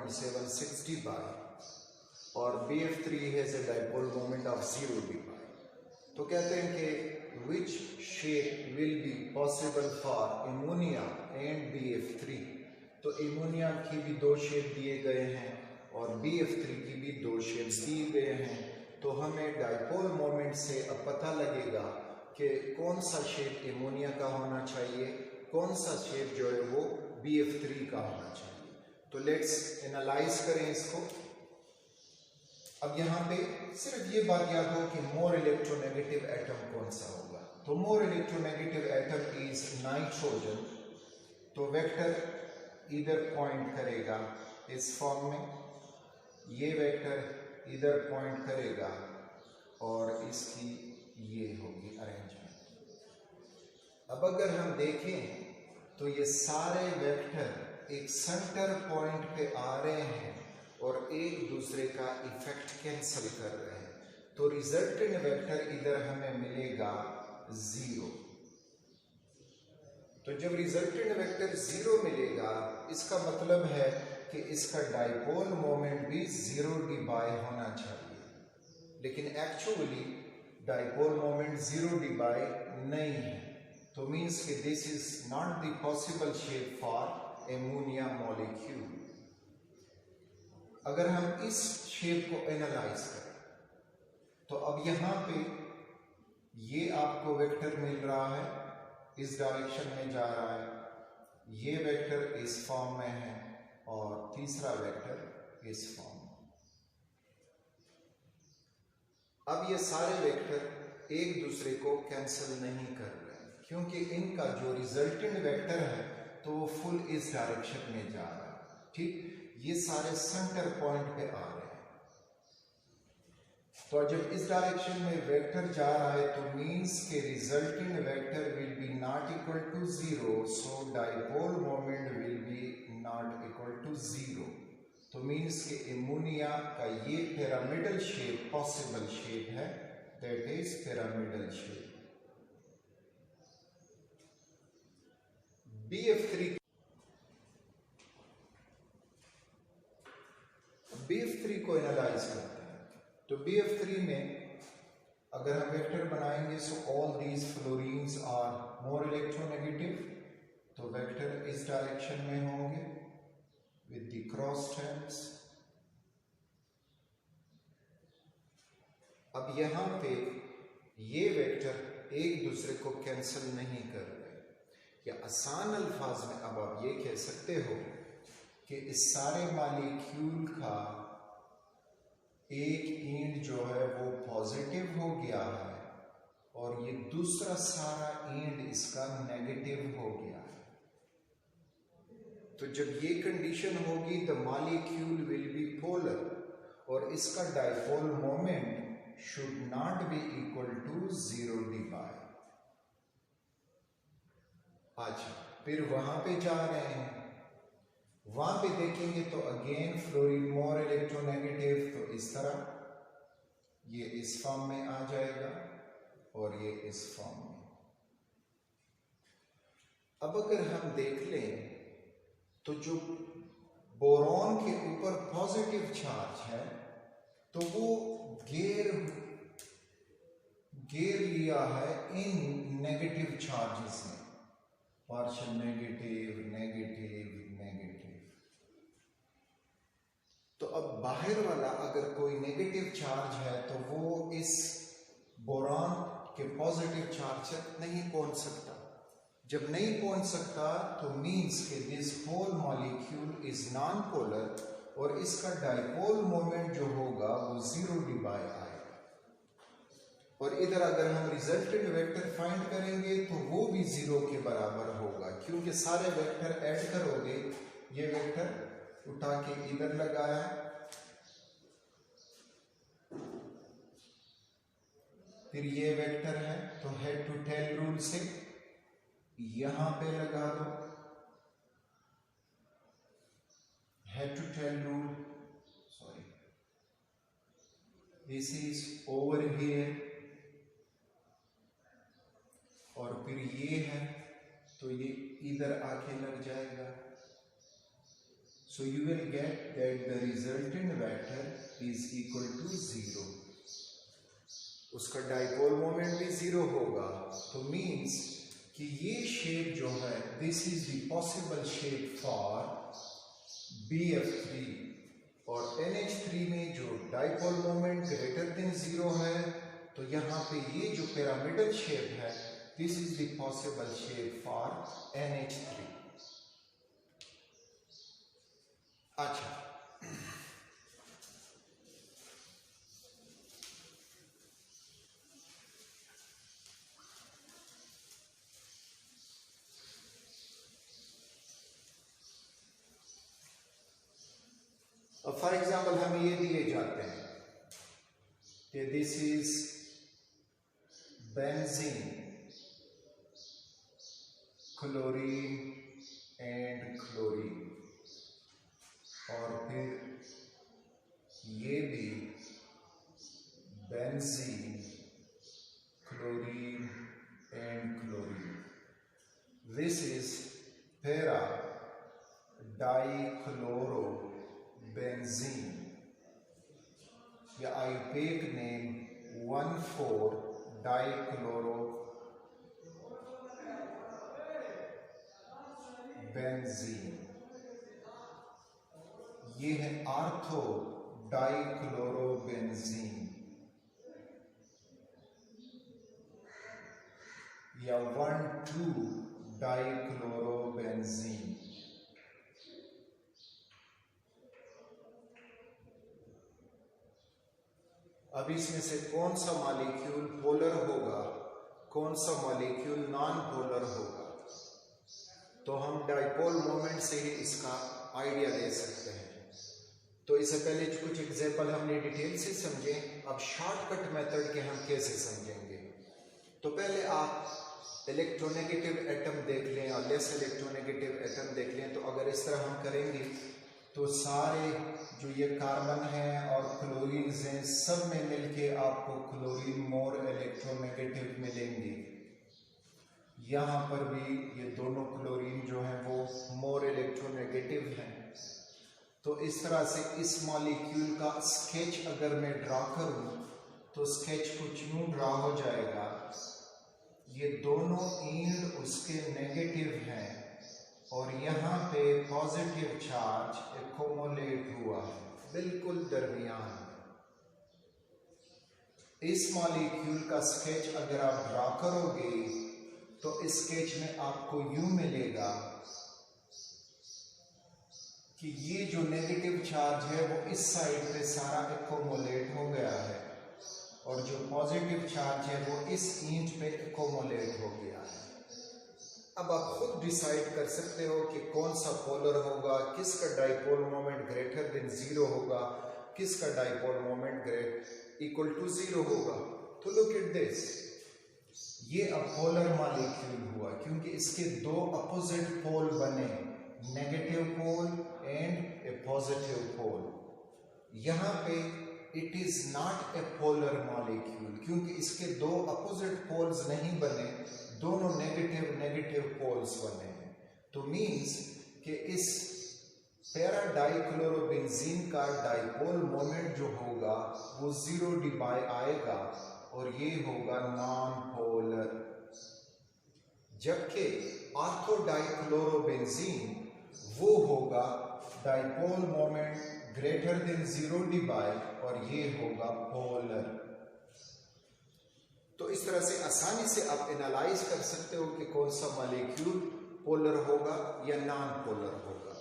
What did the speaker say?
0.76 dBi और BF3 has a dipole moment of 0 dBi. तो कहते हैं कि which shape will be possible for ammonia and BF3. तो एमोनिया की भी दो शेप दिए गए हैं और BF3 की भी दो शेप्स दिए गए हैं। तो हमें डाइपोल मोमेंट से अब पता लगेगा कि कौन सा शेप एमोनिया का होना चाहिए, कौन सा शेप जो है वो BF3 का होना चाहिए। तो लेट्स एनालाइज करें इसको। अब यहाँ पे सिर्फ ये बात याद हो कि मोर इलेक्ट्रोनेगेटिव एटम कौन सा होगा। तो more electronegative atom is nitrogen. तो वेक्टर इधर पॉइंट करेगा इस फॉर्म में, ये वेक्टर इधर पॉइंट करेगा और इसकी ये होगी अरेंजमेंट। अब अगर हम देखें तो ये सारे वेक्टर एक सेंटर पॉइंट पे आ रहे हैं और एक दूसरे का इफेक्ट कैंसिल कर रहे हैं। तो रिजल्टेंट वेक्टर इधर हमें मिलेगा 0। तो जब रिजल्टेंट वेक्टर 0 मिलेगा इसका मतलब है कि इसका डाइपोल मोमेंट भी 0 dBi होना चाहिए, लेकिन एक्चुअली डाइपोल मोमेंट 0 dBi नहीं है। तो मीन्स कि this is not the possible shape for ammonia molecule. अगर हम इस शेप को एनालाइज करें तो अब यहां पे ये आपको वेक्टर मिल रहा है, इस डायरेक्शन में जा रहा है, ये वेक्टर इस फॉर्म में है और तीसरा वेक्टर इस फॉर्म में। अब ये सारे वेक्टर एक दूसरे को कैंसिल नहीं कर रहे हैं क्योंकि इनका जो रिजल्टेंट वेक्टर है तो वो फुल इस डायरेक्शन में जा रहा है। ठीक, ये सारे सेंटर पॉइंट पे आ रहे हैं। तो जब इस डायरेक्शन में वेक्टर जा रहा है तो मींस के resultant vector will be not equal to 0, so dipole moment will be not equal to 0। तो मींस के एमोनिया का ये पिरामिडल शेप पॉसिबल शेप है, that is pyramidal shape. BF3 को एनालाइज करते हैं। तो BF3 में अगर हम वेक्टर बनाएंगे so all these fluorines are more electronegative. तो वेक्टर इस डायरेक्शन में होंगे विद द क्रॉस स्ट्रैंड्स। अब यहां पे ये वेक्टर एक दूसरे को कैंसिल नहीं कर रहे, या आसान अल्फाज में अब आप ये कह सकते हो कि इस सारे मॉलिक्यूल का एक एंड जो है वो पॉजिटिव हो गया है और ये दूसरा सारा एंड इसका नेगेटिव हो गया है। तो जब ये कंडीशन होगी the molecule will be polar और इसका dipole moment should not be equal to 0 dBi। अच्छा, फिर वहां पे जा रहे हैं, वहां पे देखेंगे तो अगेन फ्लोरीन मोर इलेक्ट्रोनेगेटिव। तो इस तरह ये इस फॉर्म में आ जाएगा और ये इस फॉर्म में। अब अगर हम देख लें तो जो बोरॉन के ऊपर पॉजिटिव चार्ज है तो वो घेर लिया है इन नेगेटिव चार्जेस ने, पार्शियल नेगेटिव नेगेटिव नेगेटिव। तो अब बाहर वाला अगर कोई नेगेटिव चार्ज है तो वो इस बोरॉन के पॉजिटिव चार्ज से नहीं पहुंच सकता। जब नहीं पहुंच सकता तो मीन्स के this whole molecule is non polar और इसका डाइपोल मोमेंट जो होगा वो 0 dBi आएगा। और इधर अगर हम रिजल्टेंट वेक्टर फाइंड करेंगे तो वो भी 0 के बराबर होगा क्योंकि सारे वेक्टर ऐड करोगे, ये वेक्टर उठा के इधर लगाया, फिर ये वेक्टर है तो हेड टू टेल रूल से यहां पे लगा दो, head to tail rule, sorry this is over here, और फिर ये है तो ये इधर आके लग जाएगा। So you will get that the resultant vector is equal to 0. उसका डाइपोल मोमेंट भी 0 होगा, तो मीन्स कि ये शेप जो है, this is the possible shape for BF3 और NH3 में जो डाइपोल मोमेंट ग्रेटर देन 0 है, तो यहाँ पे ये जो पिरामिडल शेप है, this is the possible shape for NH3. अच्छा, अब फॉर एग्जाम्पल हमें ये दिए जाते हैं कि this is benzene, chlorine and chlorine, और फिर ये भी benzene, chlorine and chlorine. This is para dichloro benzene, या IUPAC name 1,4-dichlorobenzene. ये है आर्थो डाइक्लोरोबेंजीन या 1,2-dichlorobenzene. अब इसमें से कौन सा मॉलिक्यूल पोलर होगा, कौन सा मॉलिक्यूल नॉन पोलर होगा, तो हम डाइपोल मोमेंट से ही इसका आइडिया ले सकते हैं. तो इससे पहले कुछ एग्जांपल हमने डिटेल से समझे, अब शॉर्टकट मेथड के हम कैसे समझेंगे. तो पहले आप इलेक्ट्रोनेगेटिव एटम देख लें और लेस इलेक्ट्रोनेगेटिव एटम देख लें. तो अगर इस तरह हम करेंगे तो सारे जो ये कार्बन है और क्लोरीन हैं, सब में मिलके आपको क्लोरीन मोर इलेक्ट्रोनेगेटिव मिलेंगे. यहाँ पर भी ये दोनों क्लोरीन जो हैं वो मोर इलेक्ट्रोनेगेटिव हैं. तो इस तरह से इस मॉलिक्यूल का स्केच अगर मैं ड्रा करूं तो स्केच कुछ यूं ड्रा हो जाएगा. ये दोनों एंड उसके नेगेटिव हैं और यहाँ पे पॉजिटिव चार्ज एक्युमुलेट हुआ है बिल्कुल दरमियान. इस मॉलिक्यूल का स्केच अगर आप ड्रा करोगे तो इस स्केच में आपको यूं मिलेगा कि ये जो नेगेटिव चार्ज है वो इस साइड पे सारा एक्युमुलेट हो गया है और जो पॉजिटिव चार्ज है वो इस एंड पे एक्युमुलेट हो गया है. अब आप खुद डिसाइड कर सकते हो कि कौन सा पोलर होगा, किसका डाइपोल मोमेंट ग्रेटर देन 0 होगा, किसका डाइपोल मोमेंट इक्वल टू 0 होगा. तो लुक एट दिस, ये अब पोलर मॉलिक्यूल हुआ क्योंकि इसके दो अपोजिट पोल बने, negative pole and a positive pole. यहाँ पे it is not a polar molecule क्योंकि इसके दो अपोजिट पोल्स नहीं बने, दोनों नेगेटिव पोल्स बने हैं. तो मीन्स कि इस पैरा डाइक्लोरोबेंजीन का डाइपोल मोमेंट जो होगा वो 0 डिबाई आएगा और ये होगा नॉन पोलर. जबकि आर्थो डाइक्लोरोबेंजीन वो होगा dipole moment greater than 0 debye और ये होगा पोलर. तो इस तरह से आसानी से आप एनालाइज कर सकते हो कि कौन सा मॉलिक्यूल पोलर होगा या नॉन पोलर होगा.